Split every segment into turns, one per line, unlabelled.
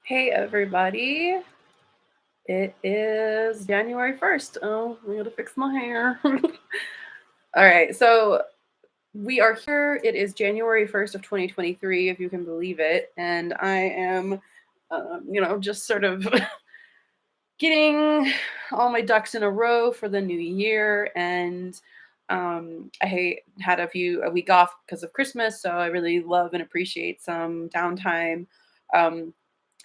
Hey everybody, it is January 1st. Oh, I gotta fix my hair. All right, so we are here. It is January 1st of 2023, if you can believe it. And I am, just sort of getting all my ducks in a row for the new year. And I had a week off because of Christmas, so I really love and appreciate some downtime. Um,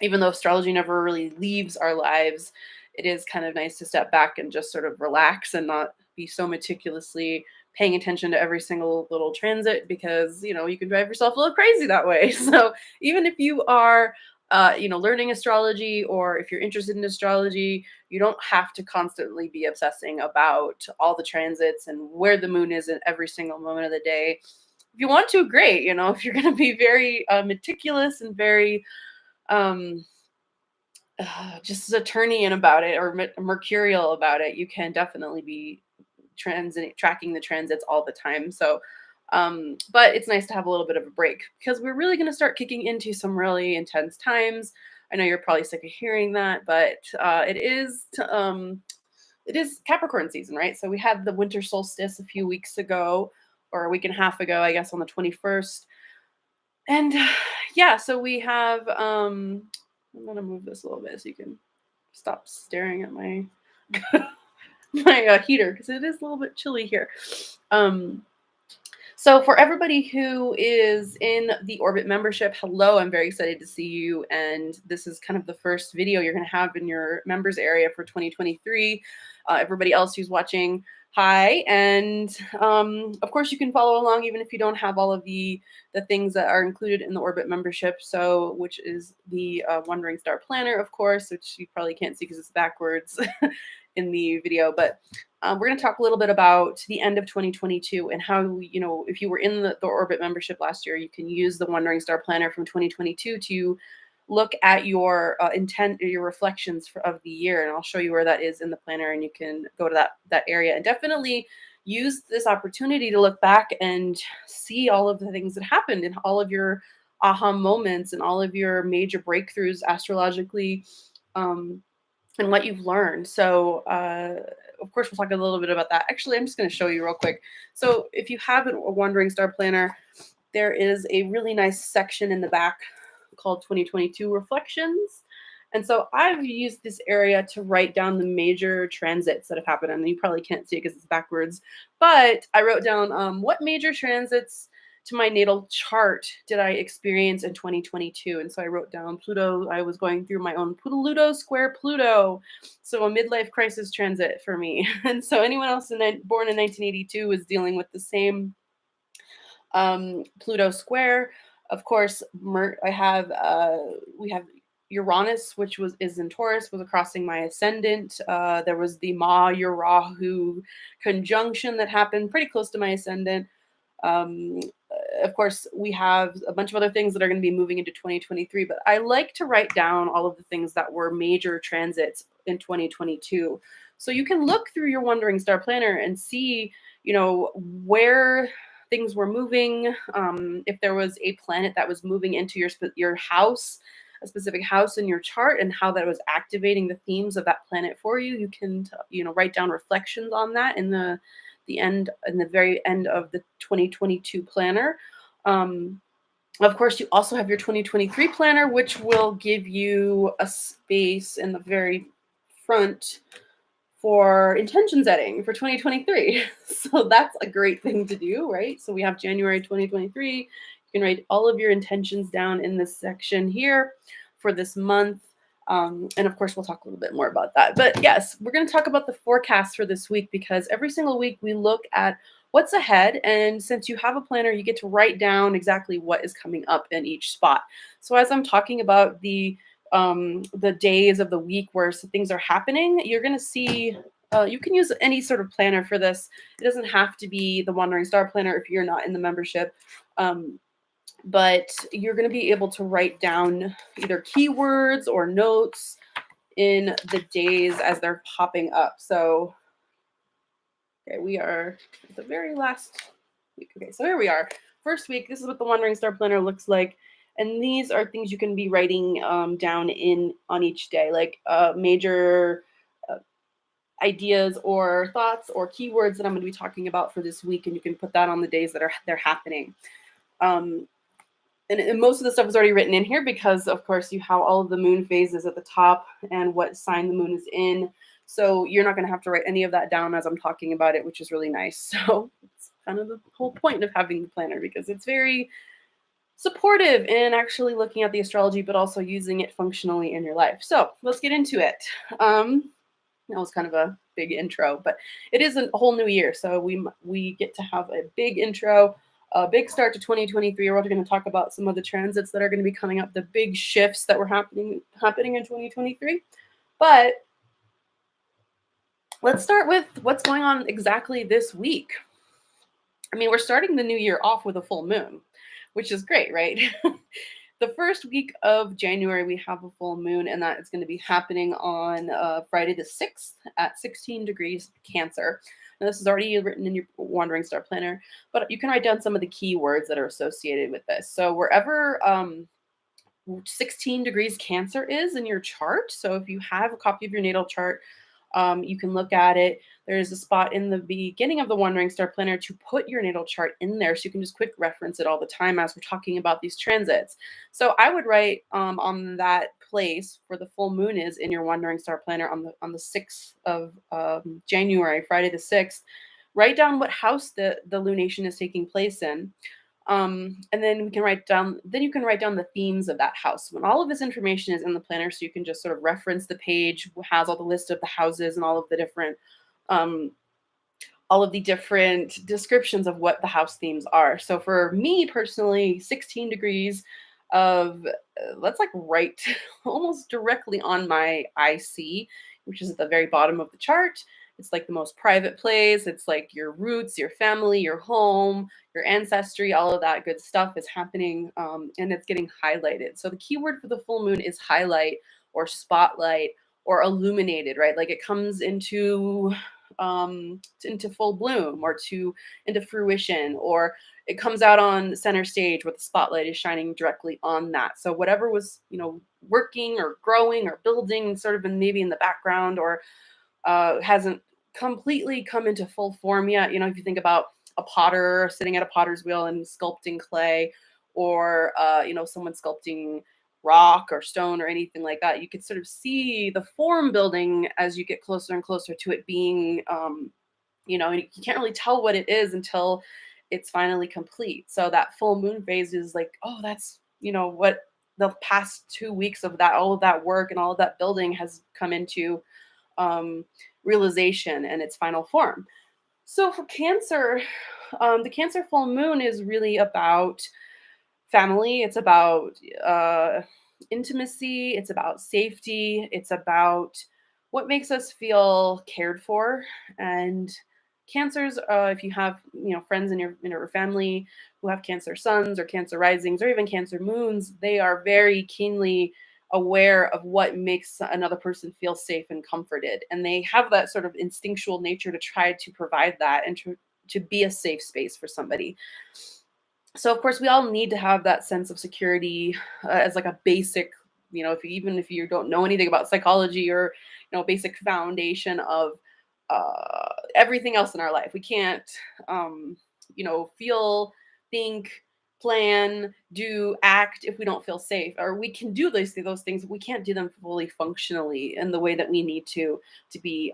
Even though astrology never really leaves our lives, it is kind of nice to step back and just sort of relax and not be so meticulously paying attention to every single little transit because you can drive yourself a little crazy that way. So even if you are learning astrology, or if you're interested in astrology, you don't have to constantly be obsessing about all the transits and where the moon is at every single moment of the day. If you want to, great. If you're going to be very meticulous and very um, just Saturnian about it, or mercurial about it, you can definitely be tracking the transits all the time. So, but it's nice to have a little bit of a break because we're really going to start kicking into some really intense times. I know you're probably sick of hearing that, but it is Capricorn season, right? So we had the winter solstice a few weeks ago, or a week and a half ago, I guess, on the 21st. And yeah, so we have I'm gonna move this a little bit so you can stop staring at my my heater because it is a little bit chilly here. Um, so for everybody who is in the Orbit membership, hello, I'm very excited to see you. And this is kind of the first video you're going to have in your members area for 2023. Everybody else who's watching, hi. And of course, you can follow along even if you don't have all of the things that are included in the Orbit membership. So, which is the Wandering Star Planner, of course, which you probably can't see because it's backwards in the video, but we're going to talk a little bit about the end of 2022 and how, if you were in the Orbit membership last year, you can use the Wandering Star Planner from 2022 to look at your intent or your reflections of the year. And I'll show you where that is in the planner, and you can go to that area and definitely use this opportunity to look back and see all of the things that happened and all of your aha moments and all of your major breakthroughs astrologically. And what you've learned. So, of course, we'll talk a little bit about that. Actually, I'm just going to show you real quick. So, if you have a Wandering Star Planner, there is a really nice section in the back called 2022 Reflections. And so I've used this area to write down the major transits that have happened. And you probably can't see it because it's backwards. But I wrote down what major transits to my natal chart did I experience in 2022. And so I wrote down Pluto. I was going through my own Pluto square Pluto. So a midlife crisis transit for me. And so anyone else born in 1982 was dealing with the same Pluto square. Of course, I have we have Uranus, which is in Taurus, was crossing my ascendant. There was the Ma-Urahu conjunction that happened pretty close to my ascendant. Um, of course, we have a bunch of other things that are going to be moving into 2023, but I like to write down all of the things that were major transits in 2022. So you can look through your Wandering Star Planner and see, where things were moving. If there was a planet that was moving into your house, a specific house in your chart, and how that was activating the themes of that planet for you, you can, write down reflections on that in the very end of the 2022 planner. Of course, you also have your 2023 planner, which will give you a space in the very front for intention setting for 2023. So that's a great thing to do, right? So we have January 2023. You can write all of your intentions down in this section here for this month. And of course, we'll talk a little bit more about that. But yes, we're going to talk about the forecast for this week because every single week we look at what's ahead. And since you have a planner, you get to write down exactly what is coming up in each spot. So as I'm talking about the days of the week where things are happening, you're going to see you can use any sort of planner for this. It doesn't have to be the Wandering Star Planner if you're not in the membership. But you're going to be able to write down either keywords or notes in the days as they're popping up. So, okay, we are at the very last week. Okay, so here we are. First week, this is what the Wandering Star Planner looks like. And these are things you can be writing down in on each day, like major uh, ideas or thoughts or keywords that I'm going to be talking about for this week, and you can put that on the days that they're happening. Um, and most of the stuff is already written in here because, of course, you have all of the moon phases at the top and what sign the moon is in. So you're not going to have to write any of that down as I'm talking about it, which is really nice. So it's kind of the whole point of having the planner, because it's very supportive in actually looking at the astrology, but also using it functionally in your life. So let's get into it. That was kind of a big intro, but it is a whole new year, so we get to have a big intro, a big start to 2023. We're going to talk about some of the transits that are going to be coming up, the big shifts that were happening in 2023. But let's start with what's going on exactly this week. I mean, we're starting the new year off with a full moon, which is great, right? The first week of January, we have a full moon, and that is going to be happening on Friday the 6th at 16 degrees Cancer. Now, this is already written in your Wandering Star Planner, but you can write down some of the key words that are associated with this. So wherever 16 degrees Cancer is in your chart, so if you have a copy of your natal chart, you can look at it. There's a spot in the beginning of the Wandering Star Planner to put your natal chart in there, so you can just quick reference it all the time as we're talking about these transits. So I would write on that place where the full moon is in your Wandering Star Planner on the 6th of January, Friday the 6th. Write down what house the lunation is taking place in. And then we can write down, then you can write down the themes of that house. When all of this information is in the planner, so you can just sort of reference the page, has all the list of the houses and um, all of the different descriptions of what the house themes are. So for me personally, 16 degrees of that's like right almost directly on my IC, which is at the very bottom of the chart. It's like the most private place. It's like your roots, your family, your home, your ancestry, all of that good stuff is happening, and it's getting highlighted. So the keyword for the full moon is highlight or spotlight or illuminated, right? Like it comes into full bloom or to into fruition, or it comes out on center stage where the spotlight is shining directly on that. So whatever was working or growing or building sort of maybe in the background, or hasn't completely come into full form yet. If you think about a potter sitting at a potter's wheel and sculpting clay, or someone sculpting rock or stone or anything like that, you could sort of see the form building as you get closer and closer to it being, and you can't really tell what it is until it's finally complete. So that full moon phase is like, oh, that's what the past 2 weeks of that, all of that work and all of that building has come into um, realization and its final form. So for Cancer, the Cancer full moon is really about family. It's about intimacy. It's about safety. It's about what makes us feel cared for. And cancers, if you have friends in your family who have Cancer suns or Cancer risings or even Cancer moons, they are very keenly aware of what makes another person feel safe and comforted, and they have that sort of instinctual nature to try to provide that and to be a safe space for somebody. So of course we all need to have that sense of security as like a basic, even if you don't know anything about psychology, or basic foundation of everything else in our life. We can't feel, think, plan, do, act if we don't feel safe. Or we can do those things, but we can't do them fully functionally in the way that we need to be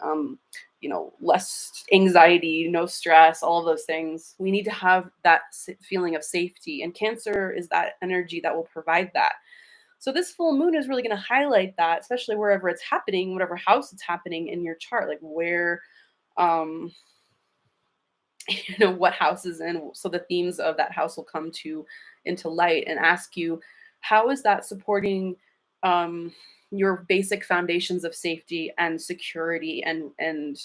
less anxiety, no stress, all of those things. We need to have that feeling of safety, and Cancer is that energy that will provide that. So this full moon is really going to highlight that, especially wherever it's happening, whatever house it's happening in your chart, like where um what house is in. So the themes of that house will come into light and ask you, how is that supporting um your basic foundations of safety and security, and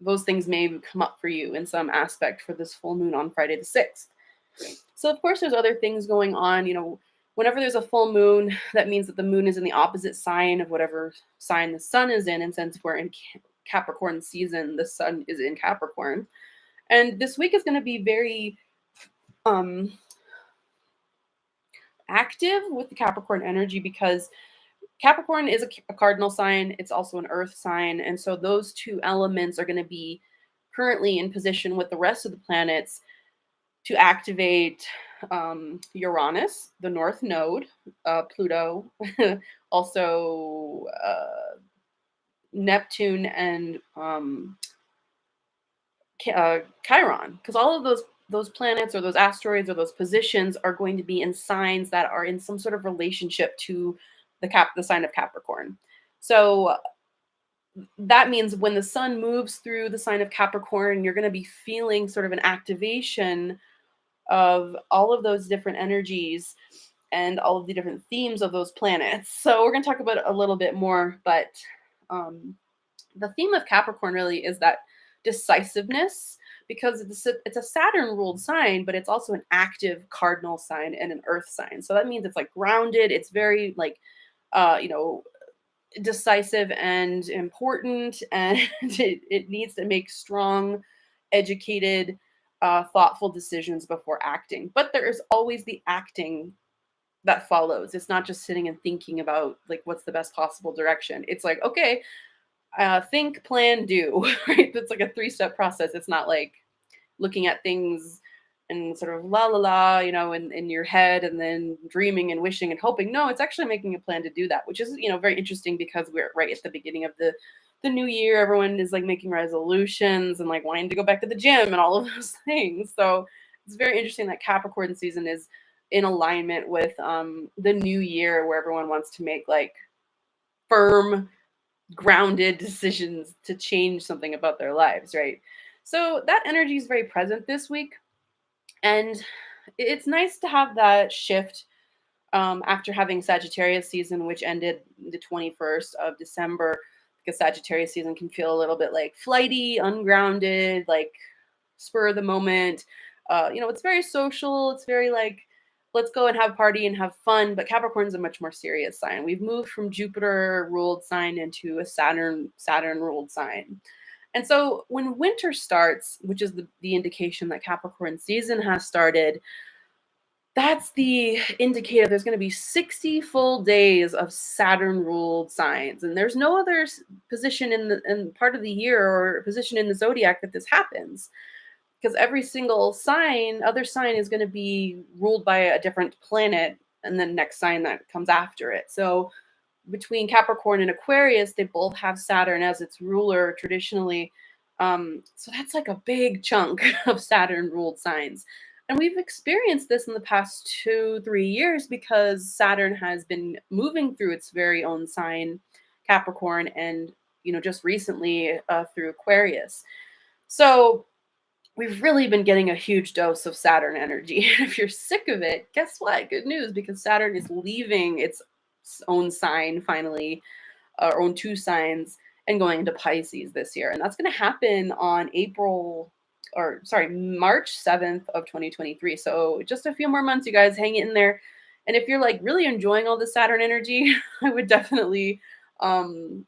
those things may come up for you in some aspect for this full moon on Friday the 6th. So of course there's other things going on. Whenever there's a full moon, that means that the moon is in the opposite sign of whatever sign the sun is in. And since we're in Capricorn season, the sun is in Capricorn. And this week is going to be very um active with the Capricorn energy because Capricorn is a cardinal sign. It's also an earth sign. And so those two elements are going to be currently in position with the rest of the planets to activate Uranus, the North Node, Pluto, also Neptune, and Chiron, because all of those planets or those asteroids or those positions are going to be in signs that are in some sort of relationship to the sign of Capricorn. So that means when the sun moves through the sign of Capricorn, you're going to be feeling sort of an activation of all of those different energies and all of the different themes of those planets. So we're going to talk about it a little bit more, but um, the theme of Capricorn really is that decisiveness because it's a Saturn ruled sign, but it's also an active cardinal sign and an earth sign. So that means it's like grounded. It's very like, you know, decisive and important, and it needs to make strong, educated, thoughtful decisions before acting. But there is always the acting that follows. It's not just sitting and thinking about like what's the best possible direction. It's like, okay, think, plan, do, right? That's like a three-step process. It's not like looking at things and sort of la la la, you know, in your head and then dreaming and wishing and hoping. No, it's actually making a plan to do that, which is, you know, very interesting because we're right at the beginning of the new year. Everyone is like making resolutions and like wanting to go back to the gym and all of those things. So it's very interesting that Capricorn season is in alignment with the new year where everyone wants to make like firm grounded decisions to change something about their lives, right? So that energy is very present this week. And it's nice to have that shift after having Sagittarius season, which ended the 21st of December, because Sagittarius season can feel a little bit like flighty, ungrounded, like spur of the moment. You know, it's very social. It's very like, let's go and have a party and have fun. But Capricorn is a much more serious sign. We've moved from Jupiter ruled sign into a Saturn ruled sign. And so when winter starts, which is the indication that Capricorn season has started, that's the indicator there's going to be 60 full days of Saturn ruled signs. And there's no other position in part of the year or position in the zodiac that this happens, because every single other sign is going to be ruled by a different planet and then next sign that comes after it. So between Capricorn and Aquarius, they both have Saturn as its ruler traditionally. So that's like a big chunk of Saturn ruled signs. And we've experienced this in the past 2, 3 years because Saturn has been moving through its very own sign, Capricorn, and you know, just recently through Aquarius. So we've really been getting a huge dose of Saturn energy. If you're sick of it, guess what? Good news, because Saturn is leaving its own sign finally, or own two signs, and going into Pisces this year. And that's going to happen on March 7th of 2023. So just a few more months, you guys, hang in there. And if you're like really enjoying all the Saturn energy, I would definitely, you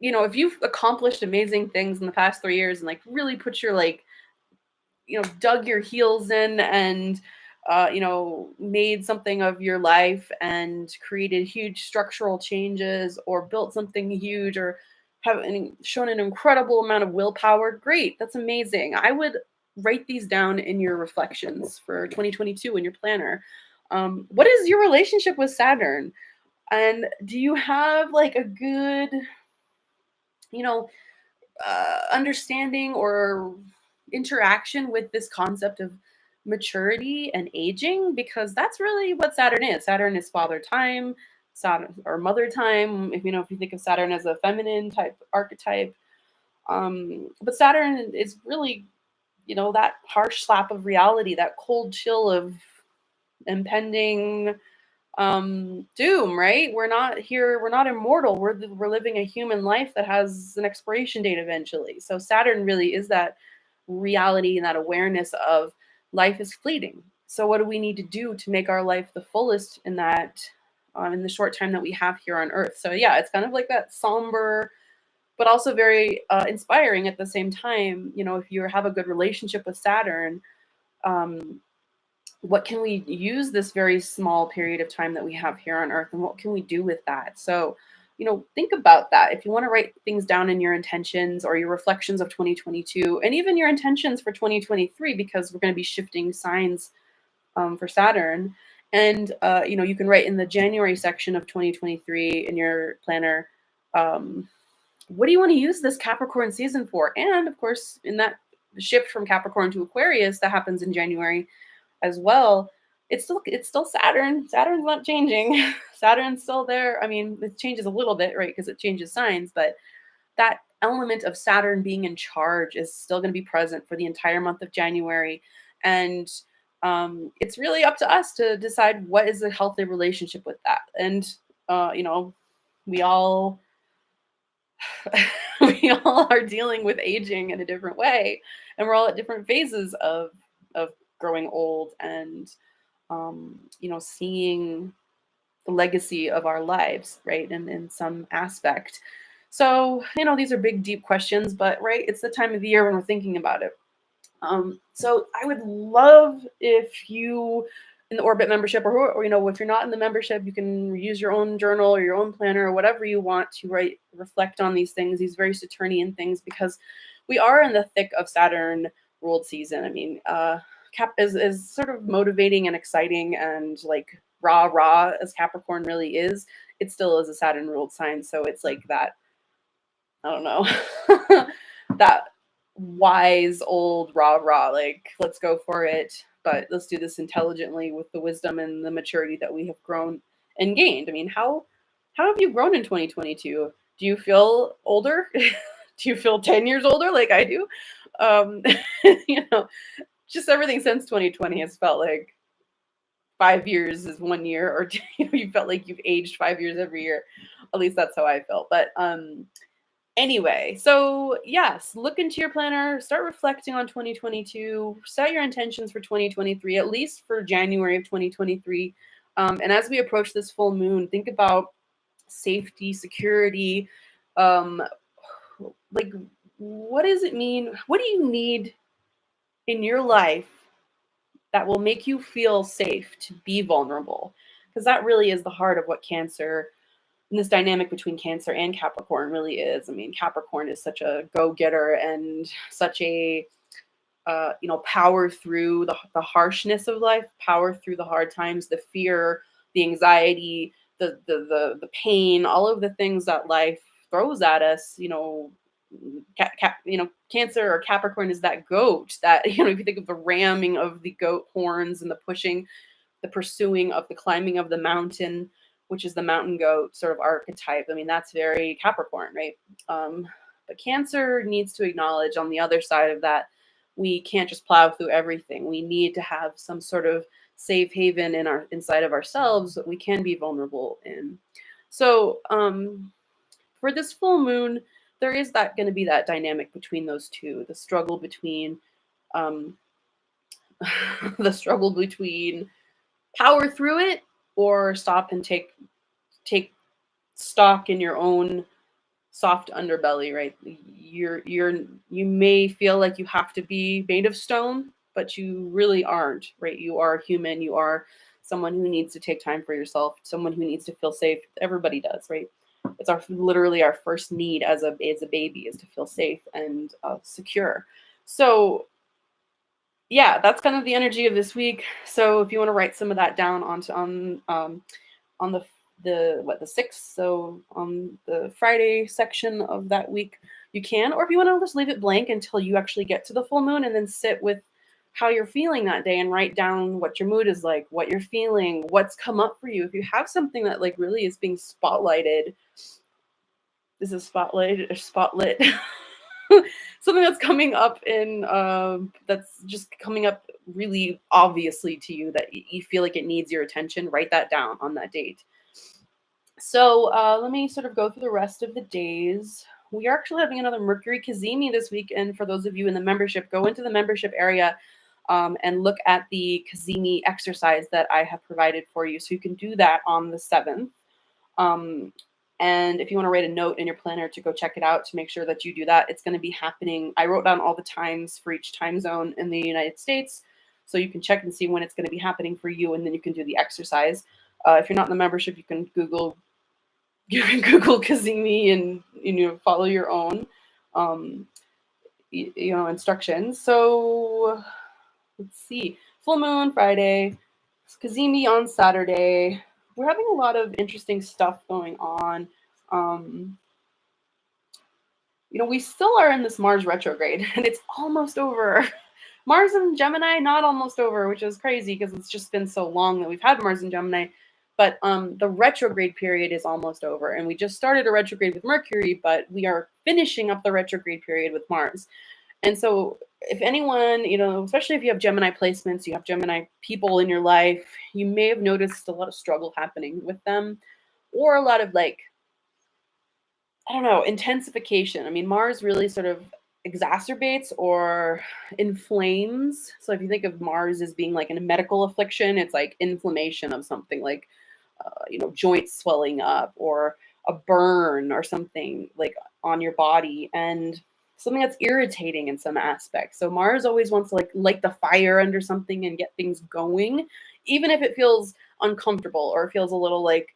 know, if you've accomplished amazing things in the past 3 years and like really put your like, you know, dug your heels in and you know, made something of your life and created huge structural changes or built something huge or shown an incredible amount of willpower, great, that's amazing. I would write these down in your reflections for 2022 in your planner. What is your relationship with Saturn? And do you have like a good, you know, understanding or interaction with this concept of maturity and aging, because that's really what Saturn is. Saturn is father time, Saturn or mother time. If you know, if you think of Saturn as a feminine type archetype, but Saturn is really, you know, that harsh slap of reality, that cold chill of impending doom, right? We're not here, we're not immortal, we're living a human life that has an expiration date eventually. So Saturn really is that reality and that awareness of life is fleeting. So what do we need to do to make our life the fullest in that in the short time that we have here on earth? So yeah, it's kind of like that somber but also very inspiring at the same time. You know, if you have a good relationship with Saturn, um, what can we use this very small period of time that we have here on earth, and what can we do with that? So, think about that. If you want to write things down in your intentions or your reflections of 2022, and even your intentions for 2023, because we're going to be shifting signs for Saturn. And you can write in the January section of 2023 in your planner, um, what do you want to use this Capricorn season for? And of course, in that shift from Capricorn to Aquarius that happens in January as well, it's still Saturn. Saturn's not changing. Saturn's still there. I mean, it changes a little bit, right? Because it changes signs, but that element of Saturn being in charge is still going to be present for the entire month of January. And it's really up to us to decide what is a healthy relationship with that. And, we all we all are dealing with aging in a different way, and we're all at different phases of growing old, and seeing the legacy of our lives, right? And in some aspect. So, these are big, deep questions, but right, it's the time of the year when we're thinking about it. So I would love if you in the Orbit membership, or if you're not in the membership, you can use your own journal or your own planner or whatever you want to reflect on these things, these very Saturnian things, because we are in the thick of Saturn ruled season. I mean, Cap is sort of motivating and exciting and like rah rah as Capricorn really is. It still is a Saturn ruled sign, so it's like that. I don't know. That wise old rah rah, like let's go for it, but let's do this intelligently with the wisdom and the maturity that we have grown and gained. I mean, how have you grown in 2022? Do you feel older? Do you feel 10 years older like I do? Um, you know, just everything since 2020 has felt like 5 years is 1 year, or you felt like you've aged 5 years every year. At least that's how I felt. But anyway, so yes, look into your planner, start reflecting on 2022, set your intentions for 2023, at least for January of 2023. And as we approach this full moon, think about safety, security, um, like what does it mean? What do you need in your life that will make you feel safe to be vulnerable? Because that really is the heart of what Cancer and this dynamic between Cancer and Capricorn really is. I mean, Capricorn is such a go-getter and such a power through the harshness of life, power through the hard times, the fear, the anxiety, the pain, all of the things that life throws at us. Cancer or Capricorn is that goat that if you think of the ramming of the goat horns and the pushing, the pursuing of the climbing of the mountain, which is the mountain goat sort of archetype. I mean, that's very Capricorn, right? But Cancer needs to acknowledge on the other side of that, we can't just plow through everything. We need to have some sort of safe haven inside of ourselves that we can be vulnerable in. So for this full moon, there is that going to be that dynamic between those two, the struggle between um, the struggle between power through it or stop and take stock in your own soft underbelly, right? You may feel like you have to be made of stone, but you really aren't, right? You are human. You are someone who needs to take time for yourself, someone who needs to feel safe. Everybody does, right? It's literally our first need as a baby is to feel safe and secure. So yeah, that's kind of the energy of this week. So if you want to write some of that down on the 6th, so on the Friday section of that week, you can. Or if you want to just leave it blank until you actually get to the full moon and then sit with how you're feeling that day and write down what your mood is like, what you're feeling, what's come up for you. If you have something that like really is being spotlighted, this is spotlight or spotlit. Something that's coming up in that's just coming up really obviously to you that you feel like it needs your attention, write that down on that date. So let me sort of go through the rest of the days. We are actually having another Mercury Cazimi this week, and for those of you in the membership, go into the membership area and look at the Cazimi exercise that I have provided for you. So you can do that on the 7th. And if you want to write a note in your planner to go check it out to make sure that you do that, it's going to be happening. I wrote down all the times for each time zone in the United States. So you can check and see when it's going to be happening for you, and then you can do the exercise. If you're not in the membership, you can Google Kazemi and follow your own um, instructions. So let's see, full moon Friday, Kazemi on Saturday. We're having a lot of interesting stuff going on. Um, we still are in this Mars retrograde, and it's almost over. Mars and Gemini, not almost over, which is crazy because it's just been so long that we've had Mars and Gemini. But the retrograde period is almost over, and we just started a retrograde with Mercury, but we are finishing up the retrograde period with Mars. And so, if anyone, especially if you have Gemini placements, you have Gemini people in your life, you may have noticed a lot of struggle happening with them, or a lot of I don't know, intensification. I mean, Mars really sort of exacerbates or inflames. So if you think of Mars as being like in a medical affliction, it's like inflammation of something like, joints swelling up or a burn or something like on your body and something that's irritating in some aspects. So Mars always wants to like light the fire under something and get things going, even if it feels uncomfortable or it feels a little like,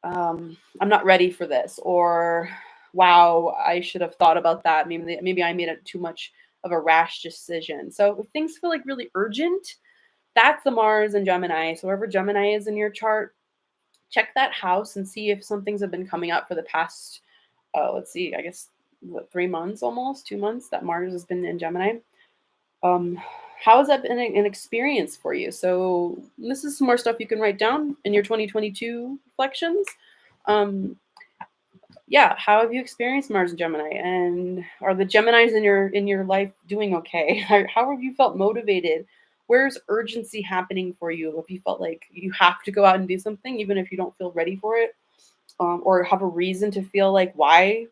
I'm not ready for this, or wow, I should have thought about that. Maybe I made it too much of a rash decision. So if things feel like really urgent, that's the Mars and Gemini. So wherever Gemini is in your chart, check that house and see if some things have been coming up for the past, let's see, I guess, 3 months, almost 2 months that Mars has been in Gemini. Um, how has that been an experience for you? So this is some more stuff you can write down in your 2022 reflections. Um, yeah, how have you experienced Mars and Gemini, and are the Geminis in your life doing okay? How have you felt motivated? Where's urgency happening for you? Have you felt like you have to go out and do something even if you don't feel ready for it, or have a reason to feel like why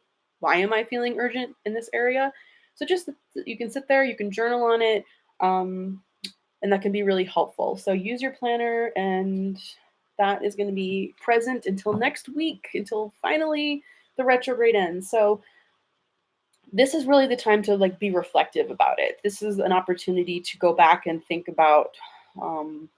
am I feeling urgent in this area? So just you can sit there, you can journal on it, um, and that can be really helpful. So use your planner, and that is going to be present until next week, until finally the retrograde ends. So this is really the time to like be reflective about it. This is an opportunity to go back and think about, um,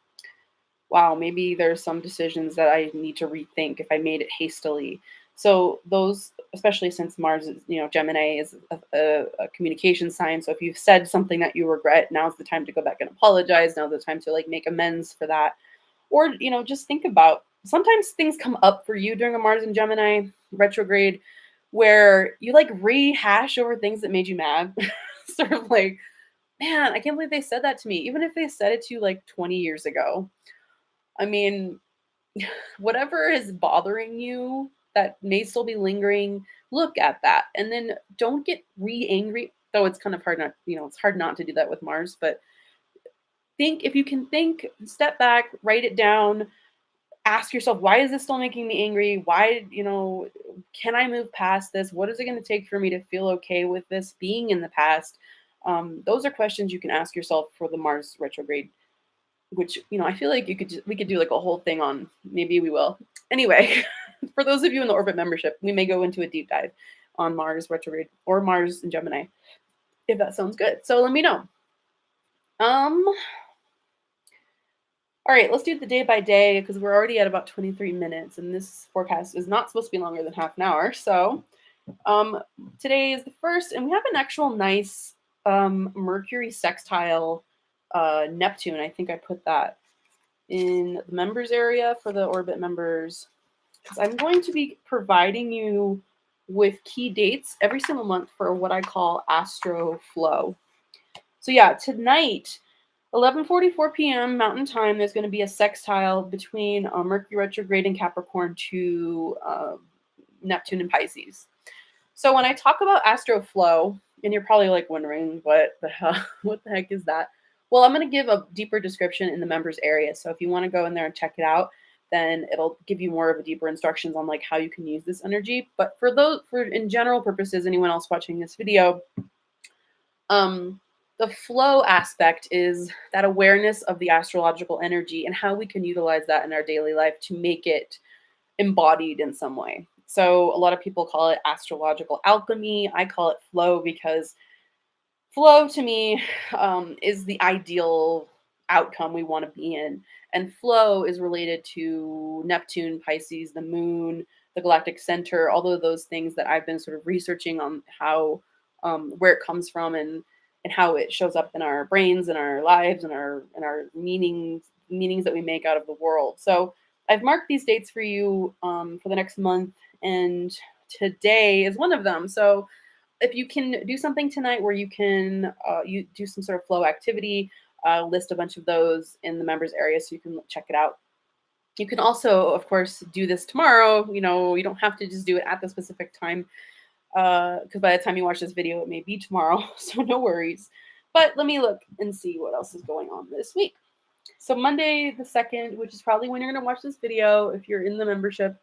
wow, maybe there's some decisions that I need to rethink if I made it hastily. So those, especially since Mars is, Gemini is a communication sign. So if you've said something that you regret, now's the time to go back and apologize. Now's the time to like make amends for that. Or, just think about, sometimes things come up for you during a Mars and Gemini retrograde where you like rehash over things that made you mad. Sort of like, man, I can't believe they said that to me. Even if they said it to you like 20 years ago. I mean, whatever is bothering you that may still be lingering, look at that. And then don't get angry, though it's kind of hard not, it's hard not to do that with Mars, but think, if you can think, step back, write it down, ask yourself, why is this still making me angry? Why, can I move past this? What is it going to take for me to feel okay with this being in the past? Those are questions you can ask yourself for the Mars retrograde, which, I feel like we could do like a whole thing on, maybe we will. Anyway, for those of you in the Orbit membership, we may go into a deep dive on Mars retrograde or Mars and Gemini, if that sounds good. So let me know. All right, let's do the day by day because we're already at about 23 minutes and this forecast is not supposed to be longer than half an hour. So today is the first, and we have an actual nice Mercury sextile Neptune. I think I put that in the members area for the Orbit members because I'm going to be providing you with key dates every single month for what I call Astro Flow. So yeah, tonight, 11:44 p.m. Mountain Time, there's going to be a sextile between Mercury retrograde in Capricorn to Neptune in Pisces. So when I talk about Astro Flow, and you're probably like wondering what the heck is that? Well, I'm going to give a deeper description in the members area. So if you want to go in there and check it out, then it'll give you more of a deeper instructions on like how you can use this energy. But for in general purposes, anyone else watching this video, the flow aspect is that awareness of the astrological energy and how we can utilize that in our daily life to make it embodied in some way. So a lot of people call it astrological alchemy. I call it flow because flow to me is the ideal outcome we want to be in. And flow is related to Neptune, Pisces, the moon, the galactic center, all of those things that I've been sort of researching on how, where it comes from, and how it shows up in our brains and our lives and our meanings that we make out of the world. So I've marked these dates for you for the next month, and today is one of them. So if you can do something tonight where you do some sort of flow activity, list a bunch of those in the members area so you can check it out. You can also, of course, do this tomorrow. You don't have to just do it at the specific time, because by the time you watch this video, it may be tomorrow, so no worries. But let me look and see what else is going on this week. So Monday the 2nd, which is probably when you're going to watch this video if you're in the membership,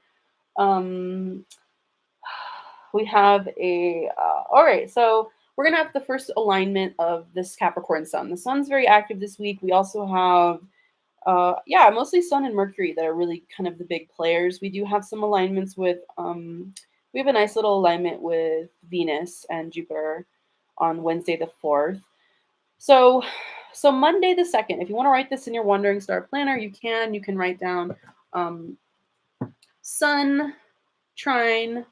we have all right, so we're going to have the first alignment of this Capricorn sun. The sun's very active this week. We also have mostly Sun and Mercury that are really kind of the big players. We do have some alignments with we have a nice little alignment with Venus and Jupiter on Wednesday the 4th. So Monday the 2nd, if you want to write this in your Wandering Star Planner, you can write down Sun trine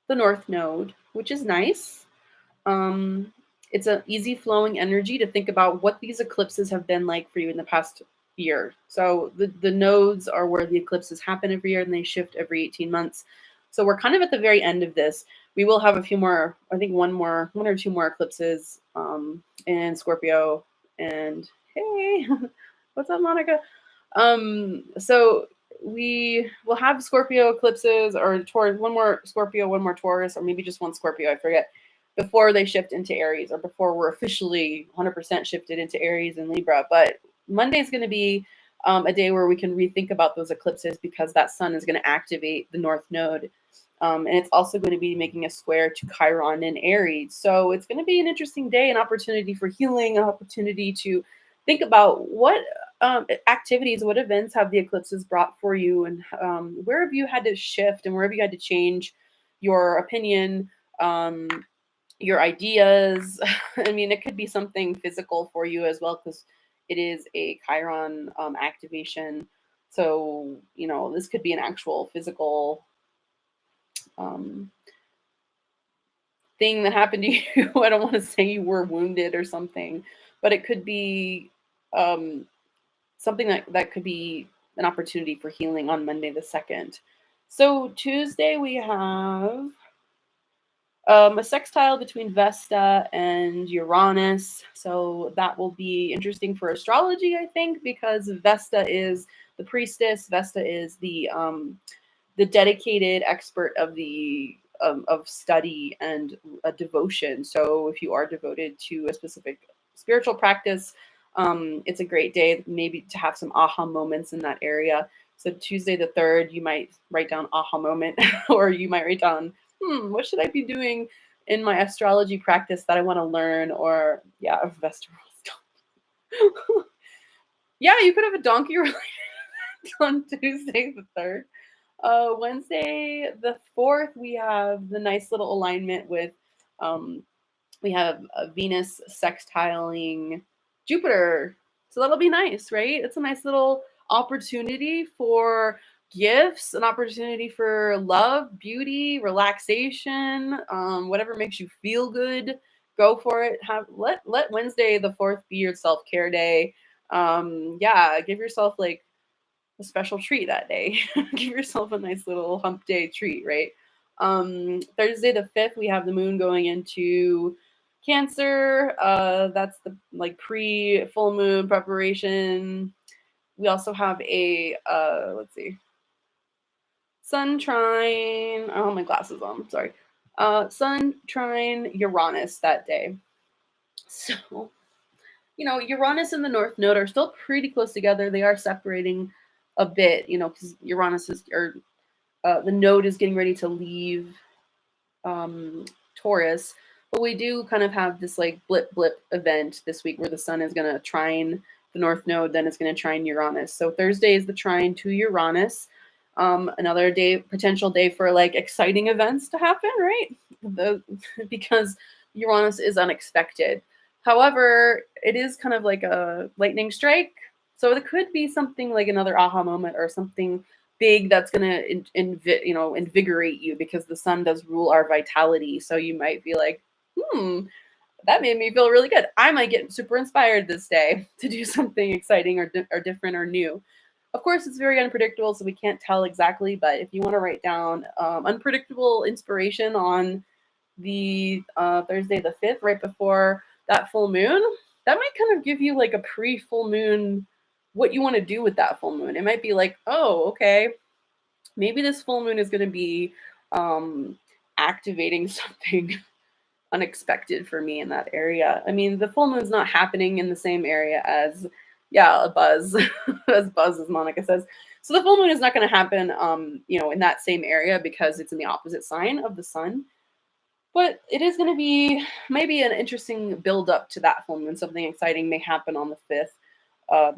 the North Node, which is nice. It's an easy flowing energy to think about what these eclipses have been like for you in the past year. So the nodes are where the eclipses happen every year, and they shift every 18 months. So we're kind of at the very end of this. We will have a few more, I think one or two more eclipses in Scorpio. And hey, what's up, Monica? So we will have Scorpio eclipses, or Taurus, one more Scorpio, one more Taurus, or maybe just one Scorpio, I forget, before they shift into Aries, or before we're officially 100% shifted into Aries and Libra. But Monday is going to be a day where we can rethink about those eclipses, because that sun is going to activate the North Node. And it's also going to be making a square to Chiron in Aries. So it's going to be an interesting day, an opportunity for healing, an opportunity to think about what activities, what events have the eclipses brought for you, and where have you had to shift, and where have you had to change your opinion, your ideas. I mean, it could be something physical for you as well, because it is a Chiron activation. So, this could be an actual physical thing that happened to you. I don't want to say you were wounded or something, but it could be something that could be an opportunity for healing on Monday the 2nd. So Tuesday we have a sextile between Vesta and Uranus. So that will be interesting for astrology, I think, because Vesta is the priestess. Vesta is the dedicated expert of the of study and a devotion. So if you are devoted to a specific spiritual practice, it's a great day maybe to have some aha moments in that area. So Tuesday the 3rd, you might write down aha moment, or you might write down, what should I be doing in my astrology practice that I want to learn? Or Vesta. Yeah, you could have a donkey on Tuesday the 3rd. Wednesday the 4th, we have the nice little alignment with we have Venus sextiling Jupiter. So that'll be nice, right? It's a nice little opportunity for gifts, an opportunity for love, beauty, relaxation, whatever makes you feel good. Go for it. Let Wednesday the 4th be your self-care day. Give yourself like a special treat that day. Give yourself a nice little hump day treat, right? Thursday the 5th, we have the moon going into Cancer. That's the pre full moon preparation. We also have a let's see, Sun trine. Oh, my glasses on. Sorry. Sun trine Uranus that day. So, Uranus and the North Node are still pretty close together. They are separating a bit, because Uranus is, or the node is getting ready to leave Taurus. But we do kind of have this blip event this week where the sun is going to trine the North Node, then it's going to trine Uranus. So Thursday is the trine to Uranus. Another potential day for exciting events to happen, right? Because Uranus is unexpected. However, it is kind of like a lightning strike. So it could be something like another aha moment or something big that's going to invigorate you, because the sun does rule our vitality. So you might be like, that made me feel really good. I might get super inspired this day to do something exciting or different or new. Of course, it's very unpredictable, so we can't tell exactly. But if you want to write down unpredictable inspiration on the Thursday the 5th, right before that full moon, that might kind of give you like a pre-full moon, what you want to do with that full moon. It might be like, oh, okay, maybe this full moon is going to be activating something unexpected for me in that area. I mean, the full moon's not happening in the same area as, yeah, a buzz, as Monica says. So the full moon is not going to happen, in that same area because it's in the opposite sign of the sun. But it is going to be maybe an interesting build up to that full moon. Something exciting may happen on the 5th,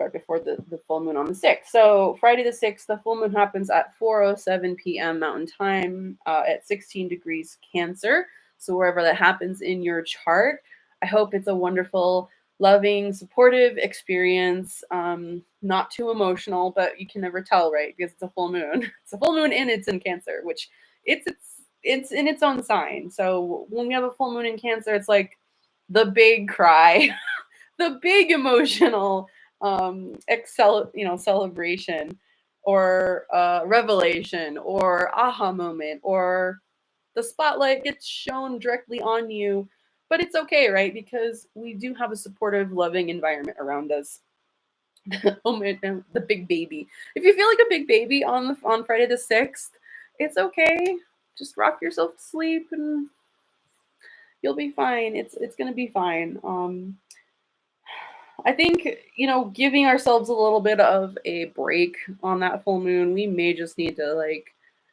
right before the full moon on the 6th. So Friday the 6th, the full moon happens at 4:07 p.m. Mountain Time at 16 degrees Cancer. So wherever that happens in your chart, I hope it's a wonderful, loving, supportive experience. Not too emotional, but you can never tell, right? Because it's a full moon. It's a full moon and it's in Cancer, which it's in its own sign. So when we have a full moon in Cancer, it's like the big cry, the big emotional celebration, or revelation, or aha moment, or the spotlight gets shown directly on you. But it's okay, right? Because we do have a supportive, loving environment around us. Oh man, the big baby. If you feel like a big baby on Friday the 6th, it's okay. Just rock yourself to sleep and you'll be fine. It's gonna be fine. I think, giving ourselves a little bit of a break on that full moon. We may just need to, like,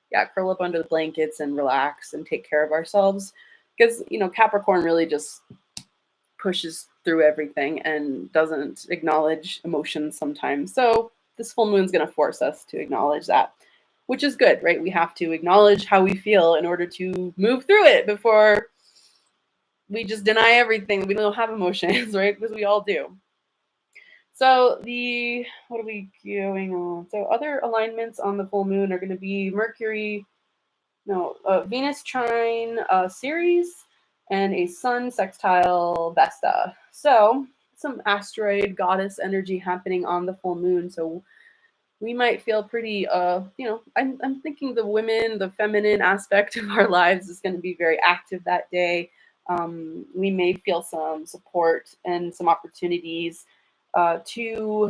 yeah, curl up under the blankets and relax and take care of ourselves, because Capricorn really just pushes through everything and doesn't acknowledge emotions sometimes. So this full moon's going to force us to acknowledge that, which is good, right? We have to acknowledge how we feel in order to move through it before we just deny everything. We don't have emotions, right? Because we all do. So what are we going on? So other alignments on the full moon are going to be Mercury, no, Venus trine Ceres, and a Sun sextile Vesta. So some asteroid goddess energy happening on the full moon. So we might feel pretty, I'm thinking the feminine aspect of our lives is going to be very active that day. We may feel some support and some opportunities to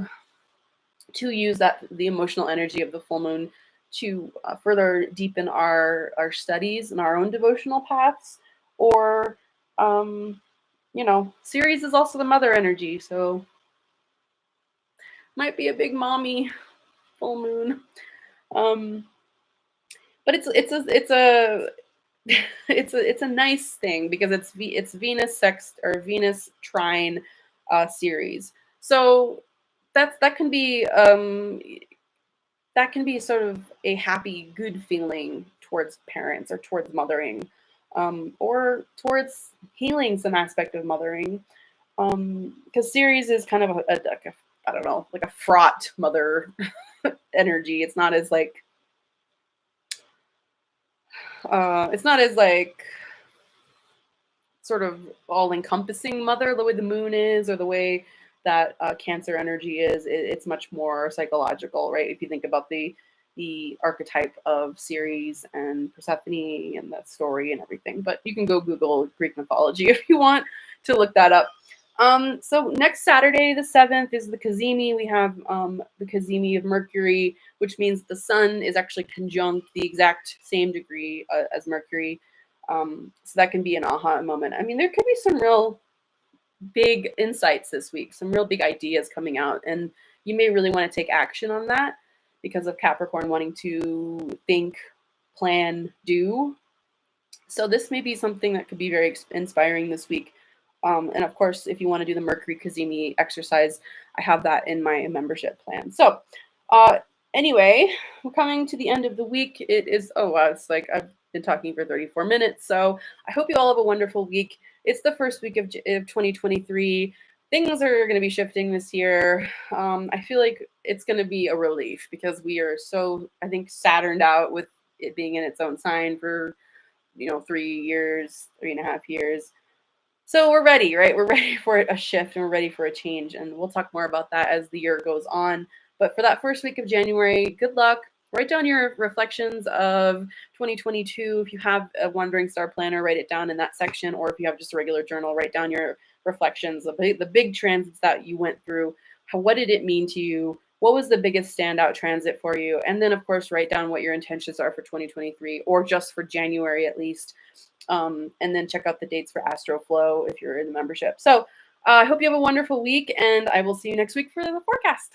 use the emotional energy of the full moon to further deepen our studies and our own devotional paths. Or Ceres is also the mother energy, so might be a big mommy full moon. But it's a nice thing because it's Venus sext or Venus trine Ceres. So that can be sort of a happy, good feeling towards parents or towards mothering, or towards healing some aspect of mothering. Because Ceres is kind of I don't know, like a fraught mother energy. It's not as like sort of all encompassing mother the way the moon is, or the way that Cancer energy is. It's much more psychological, right? If you think about the archetype of Ceres and Persephone and that story and everything. But you can go Google Greek mythology if you want to look that up. So next Saturday, the 7th, is the Cazimi. We have the Cazimi of Mercury, which means the sun is actually conjunct the exact same degree as Mercury. So that can be an aha moment. I mean, there could be some real big insights this week, some real big ideas coming out, and you may really want to take action on that because of Capricorn wanting to think, plan, do. So this may be something that could be very inspiring this week. And of course, if you want to do the Mercury Cazimi exercise, I have that in my membership plan. So anyway, we're coming to the end of the week. It is, oh wow, it's like I've been talking for 34 minutes. So I hope you all have a wonderful week. it's the first week of 2023. Things are going to be shifting this year. I feel like it's going to be a relief because we are so, I think, Saturned out with it being in its own sign for 3 years, 3.5 years. So we're ready, right? We're ready for a shift and we're ready for a change. And we'll talk more about that as the year goes on. But for that first week of January, good luck. Write down your reflections of 2022. If you have a Wandering Star Planner, write it down in that section. Or if you have just a regular journal, write down your reflections, the big transits that you went through. What did it mean to you? What was the biggest standout transit for you? And then, of course, write down what your intentions are for 2023 or just for January at least. And then check out the dates for Astroflow if you're in the membership. So I hope you have a wonderful week, and I will see you next week for the forecast.